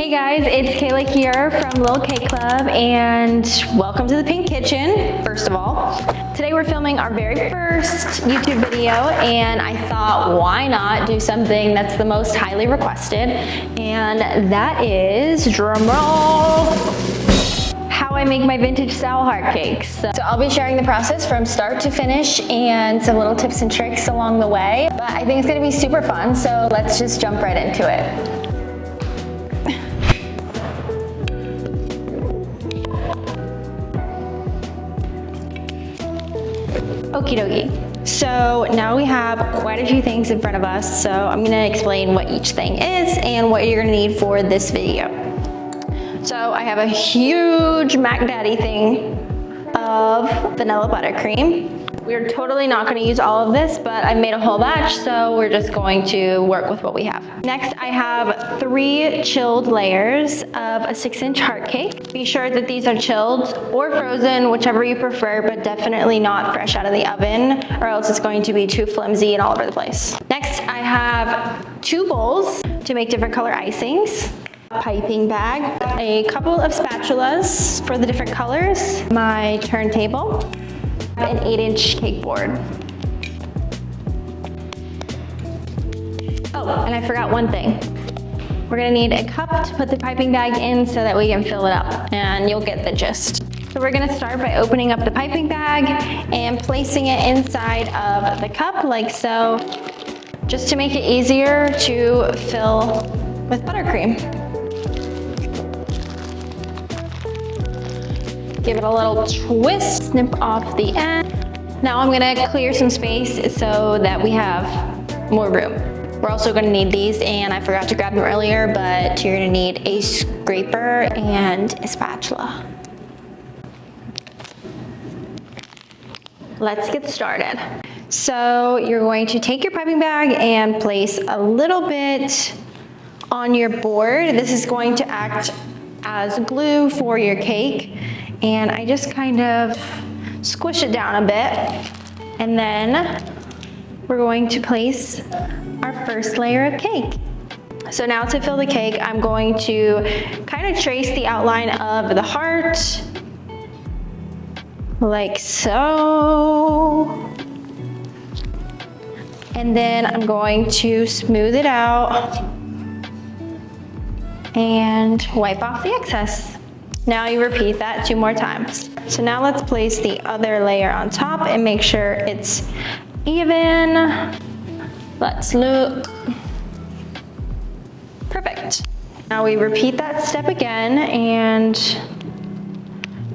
Hey guys, it's Kayla here from Little Cake Club and welcome to the Pink Kitchen, first of all. Today we're filming our very first YouTube video and I thought why not do something that's the most highly requested, and that is, drumroll, how I make my vintage style heart cakes. So I'll be sharing the process from start to finish and some little tips and tricks along the way, but I think it's gonna be super fun, so let's just jump right into it. Okie dokie. So now we have quite a few things in front of us, so I'm gonna explain what each thing is and what you're gonna need for this video. So I have a huge Mac Daddy thing of vanilla buttercream. We're totally not gonna use all of this, but I made a whole batch, so we're just going to work with what we have. Next, I have 3 chilled layers of a 6-inch heart cake. Be sure that these are chilled or frozen, whichever you prefer, but definitely not fresh out of the oven, or else it's going to be too flimsy and all over the place. Next, I have 2 bowls to make different color icings, a piping bag, a couple of spatulas for the different colors, my turntable, an 8-inch cake board. Oh, and I forgot one thing. We're gonna need a cup to put the piping bag in so that we can fill it up, and you'll get the gist. So we're gonna start by opening up the piping bag and placing it inside of the cup like so, just to make it easier to fill with buttercream. Give it a little twist, snip off the end. Now I'm gonna clear some space so that we have more room. We're also gonna need these, and I forgot to grab them earlier, but you're gonna need a scraper and a spatula. Let's get started. So you're going to take your piping bag and place a little bit on your board. This is going to act as glue for your cake. And I just kind of squish it down a bit. And then we're going to place our first layer of cake. So now to fill the cake, I'm going to kind of trace the outline of the heart, like so. And then I'm going to smooth it out and wipe off the excess. Now you repeat that 2 more times. So now let's place the other layer on top and make sure it's even. Let's look. Perfect. Now we repeat that step again and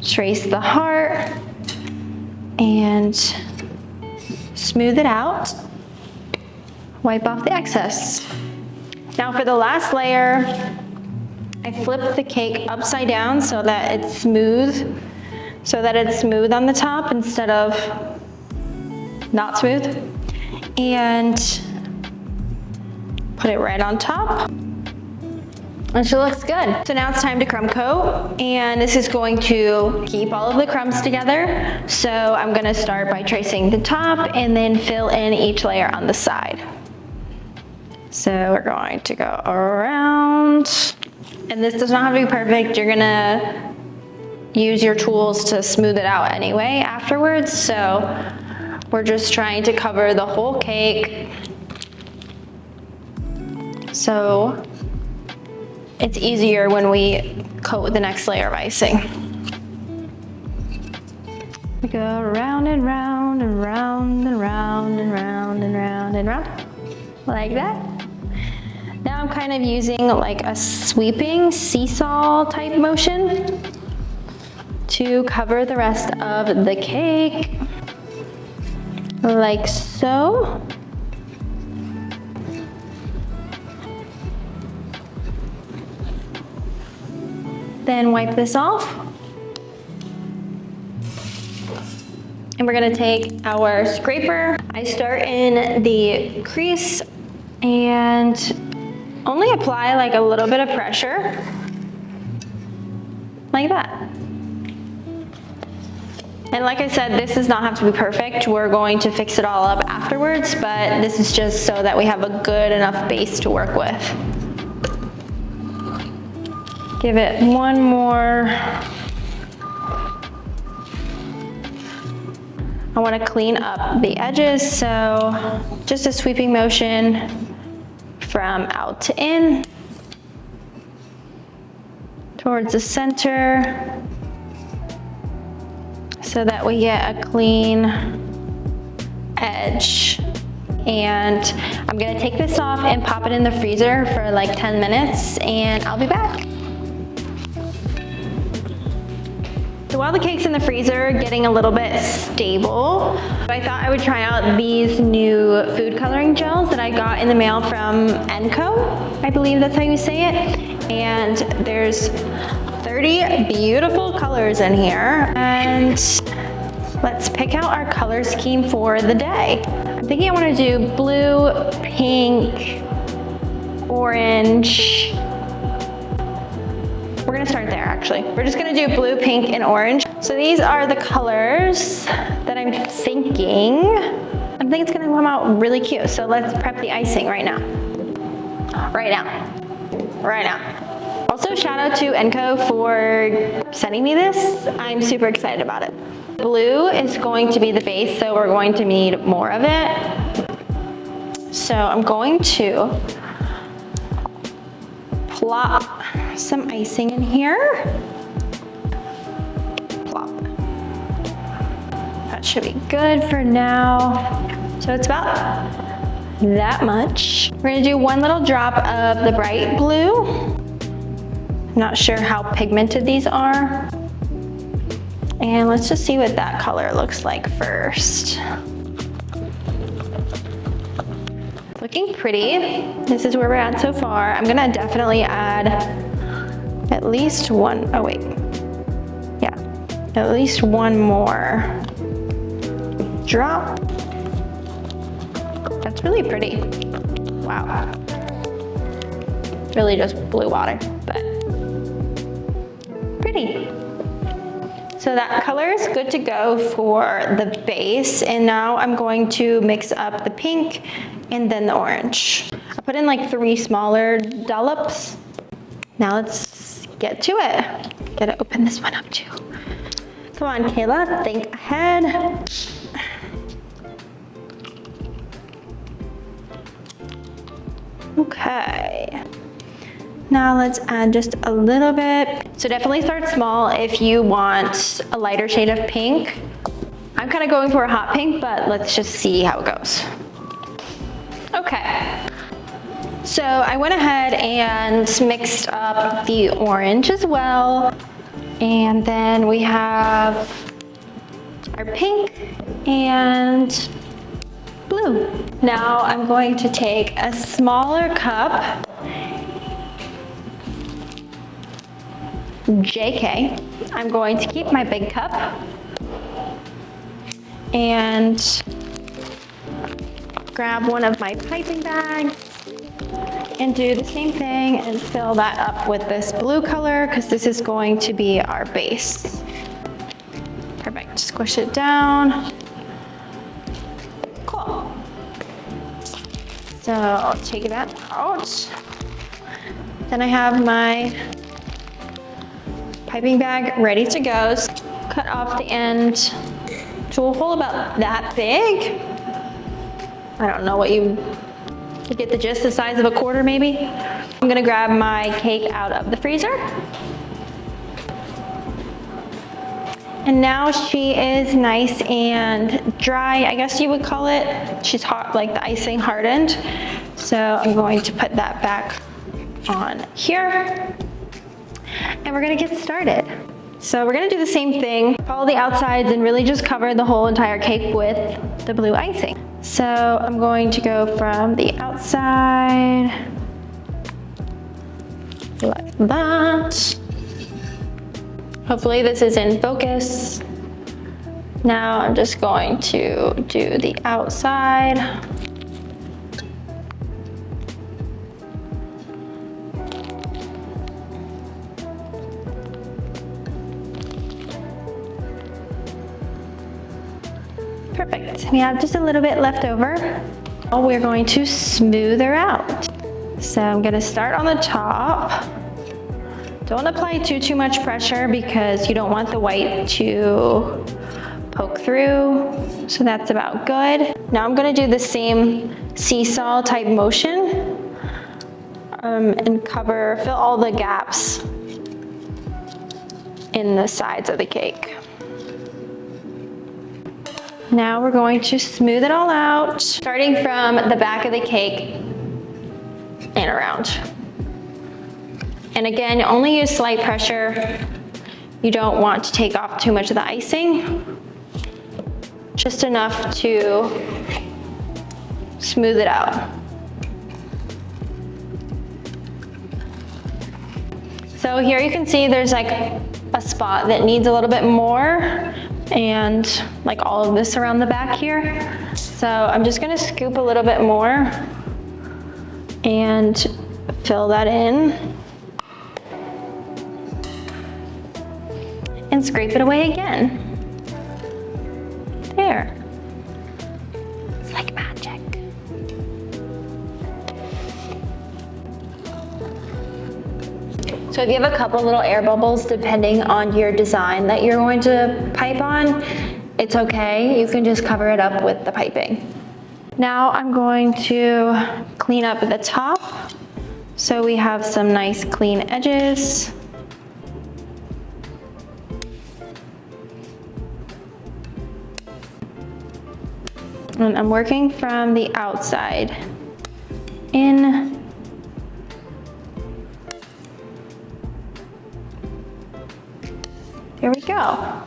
trace the heart and smooth it out. Wipe off the excess. Now for the last layer, I flip the cake upside down so that it's smooth on the top instead of not smooth, and put it right on top. And she looks good. So now it's time to crumb coat, and this is going to keep all of the crumbs together. So I'm gonna start by tracing the top and then fill in each layer on the side. So we're going to go around. And this does not have to be perfect. You're gonna use your tools to smooth it out anyway afterwards. So we're just trying to cover the whole cake, so it's easier when we coat the next layer of icing. We go round and round and round and round and round and round and round, like that. Now I'm kind of using like a sweeping seesaw type motion to cover the rest of the cake, like so. Then wipe this off. And we're gonna take our scraper. I start in the crease and only apply like a little bit of pressure, like that. And like I said, this does not have to be perfect. We're going to fix it all up afterwards, but this is just so that we have a good enough base to work with. Give it one more. I want to clean up the edges, so just a sweeping motion from out to in, towards the center, so that we get a clean edge. And I'm gonna take this off and pop it in the freezer for like 10 minutes, and I'll be back. So while the cake's in the freezer, getting a little bit stable, I thought I would try out these new food coloring gels that I got in the mail from Enco. I believe that's how you say it. And there's 30 beautiful colors in here. And let's pick out our color scheme for the day. I'm thinking I want to do blue, pink, orange. We're gonna start there actually. We're just gonna do blue, pink, and orange. So these are the colors that I'm thinking. I think it's gonna come out really cute. So let's prep the icing right now. Right now. Also, shout out to Enco for sending me this. I'm super excited about it. Blue is going to be the base, so we're going to need more of it. So I'm going to plop some icing in here. Plop. That should be good for now. So it's about that much. We're gonna do one little drop of the bright blue. I'm not sure how pigmented these are. And let's just see what that color looks like first. Looking pretty. This is where we're at so far. I'm gonna definitely add at least one, oh wait. Yeah, at least one more drop. That's really pretty. Wow. Really just blue water, but pretty. So that color is good to go for the base. And now I'm going to mix up the pink and then the orange. I put in like 3 smaller dollops. Now let's get to it. Gotta open this one up too. Come on, Kayla, think ahead. Okay. Now let's add just a little bit. So definitely start small if you want a lighter shade of pink. I'm kind of going for a hot pink, but let's just see how it goes. Okay. So I went ahead and mixed up the orange as well. And then we have our pink and blue. Now I'm going to take a smaller cup, JK. I'm going to keep my big cup and grab one of my piping bags and do the same thing and fill that up with this blue color because this is going to be our base. Perfect, squish it down. Cool. So I'll take that out. Then I have my piping bag ready to go. Cut off the end to a hole about that big. I don't know what you get the gist, the size of a quarter maybe. I'm gonna grab my cake out of the freezer. And now she is nice and dry, I guess you would call it. She's hot, like the icing hardened. So I'm going to put that back on here. And we're gonna get started. So we're gonna do the same thing, follow the outsides and really just cover the whole entire cake with the blue icing. So I'm going to go from the outside, like that. Hopefully this is in focus. Now I'm just going to do the outside. Perfect. We have just a little bit left over. We're going to smooth her out. So I'm going to start on the top Don't apply too much pressure because you don't want the white to poke through. So that's about good. Now I'm gonna do the same seesaw type motion and fill all the gaps in the sides of the cake. Now we're going to smooth it all out, starting from the back of the cake and around. And again, only use slight pressure. You don't want to take off too much of the icing, just enough to smooth it out. So here you can see there's like a spot that needs a little bit more, and like all of this around the back here. So I'm just gonna scoop a little bit more and fill that in. And scrape it away again. There. It's like magic. So if you have a couple little air bubbles, depending on your design that you're going to pipe on, it's okay. You can just cover it up with the piping. Now I'm going to clean up the top so we have some nice clean edges. And I'm working from the outside in. There we go.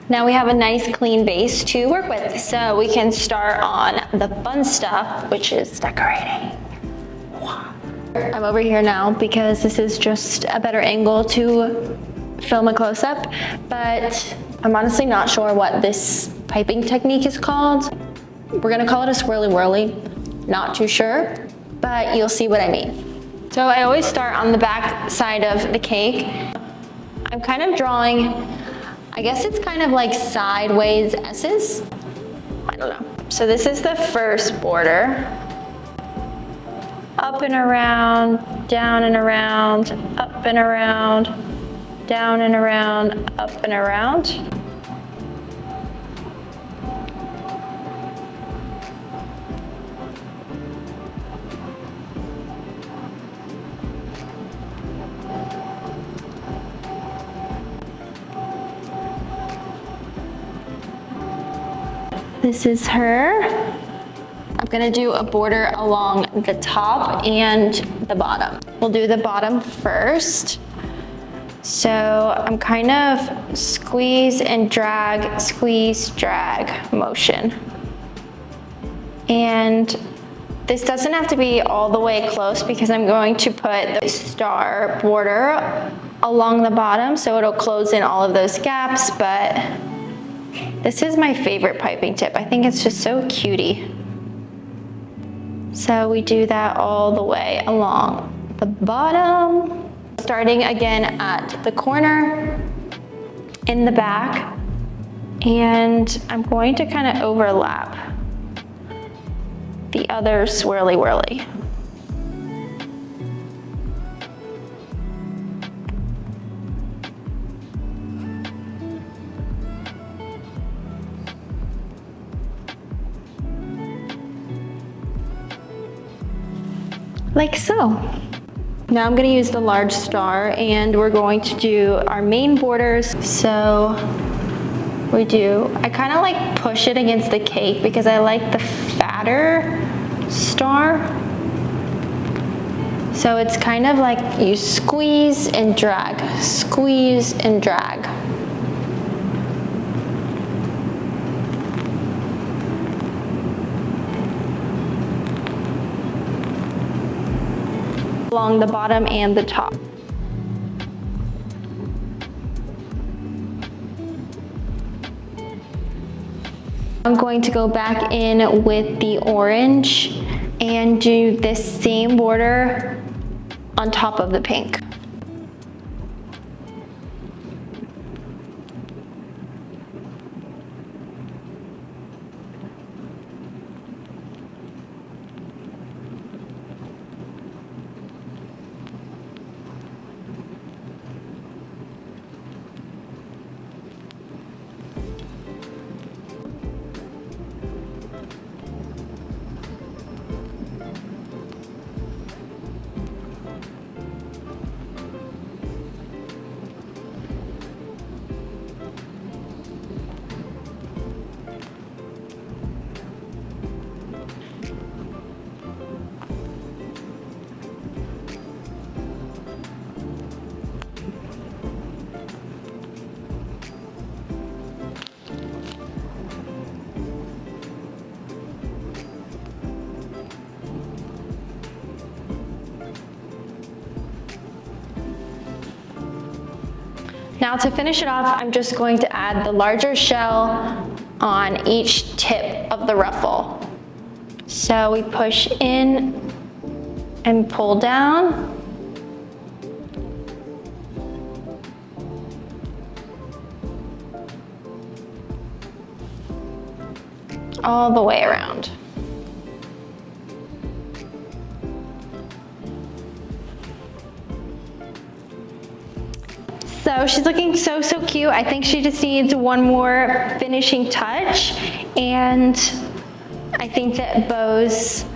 Now we have a nice clean base to work with, so we can start on the fun stuff, which is decorating. I'm over here now because this is just a better angle to film a close-up, but I'm honestly not sure what this piping technique is called. We're gonna call it a swirly whirly. Not too sure, but you'll see what I mean. So I always start on the back side of the cake. I'm kind of drawing, I guess it's kind of like sideways S's. I don't know. So this is the first border. Up and around, down and around, up and around, down and around, up and around. This is her. I'm gonna do a border along the top and the bottom. We'll do the bottom first. So I'm kind of squeeze and drag, squeeze, drag motion. And this doesn't have to be all the way close because I'm going to put the star border along the bottom so it'll close in all of those gaps, but this is my favorite piping tip. I think it's just so cutie. So we do that all the way along the bottom. Starting again at the corner in the back. And I'm going to kind of overlap the other swirly whirly. Like so. Now I'm gonna use the large star and we're going to do our main borders. So I kind of like push it against the cake because I like the fatter star. So it's kind of like you squeeze and drag, squeeze and drag. Along the bottom and the top. I'm going to go back in with the orange and do this same border on top of the pink. Now to finish it off, I'm just going to add the larger shell on each tip of the ruffle. So we push in and pull down. All the way around. So she's looking so cute. I think she just needs one more finishing touch, and I think that bows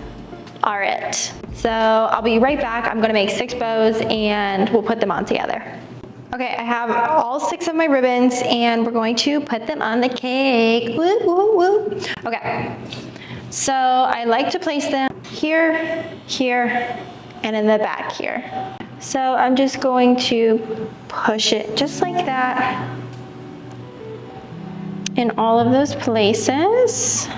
are it. So I'll be right back. I'm gonna make 6 bows and we'll put them on together. Okay, I have all 6 of my ribbons and we're going to put them on the cake. Woo, woo, woo. Okay, so I like to place them here, here, and in the back here. So I'm just going to push it just like that in all of those places.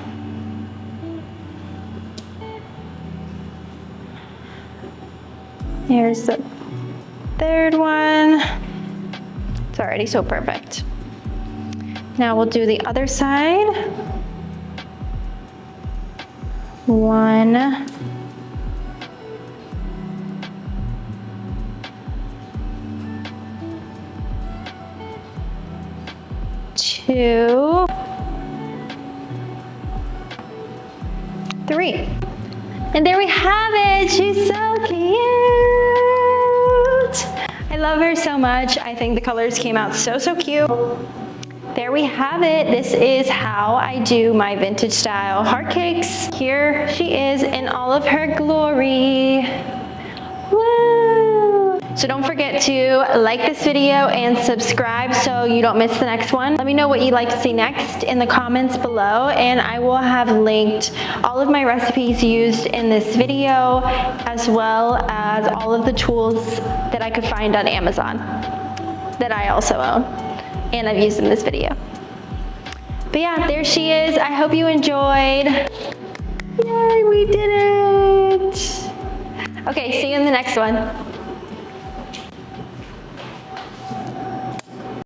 Here's the 3rd one. It's already so perfect. Now we'll do the other side. 1, 2, 3. And there we have it. She's so cute. I love her so much. I think the colors came out so cute. There we have it. This is how I do my vintage style heart cakes. Here she is in all of her glory. Woo! So don't forget to like this video and subscribe so you don't miss the next one. Let me know what you'd like to see next in the comments below, and I will have linked all of my recipes used in this video, as well as all of the tools that I could find on Amazon that I also own and I've used in this video. But yeah, there she is. I hope you enjoyed. Yay, we did it. Okay, see you in the next one.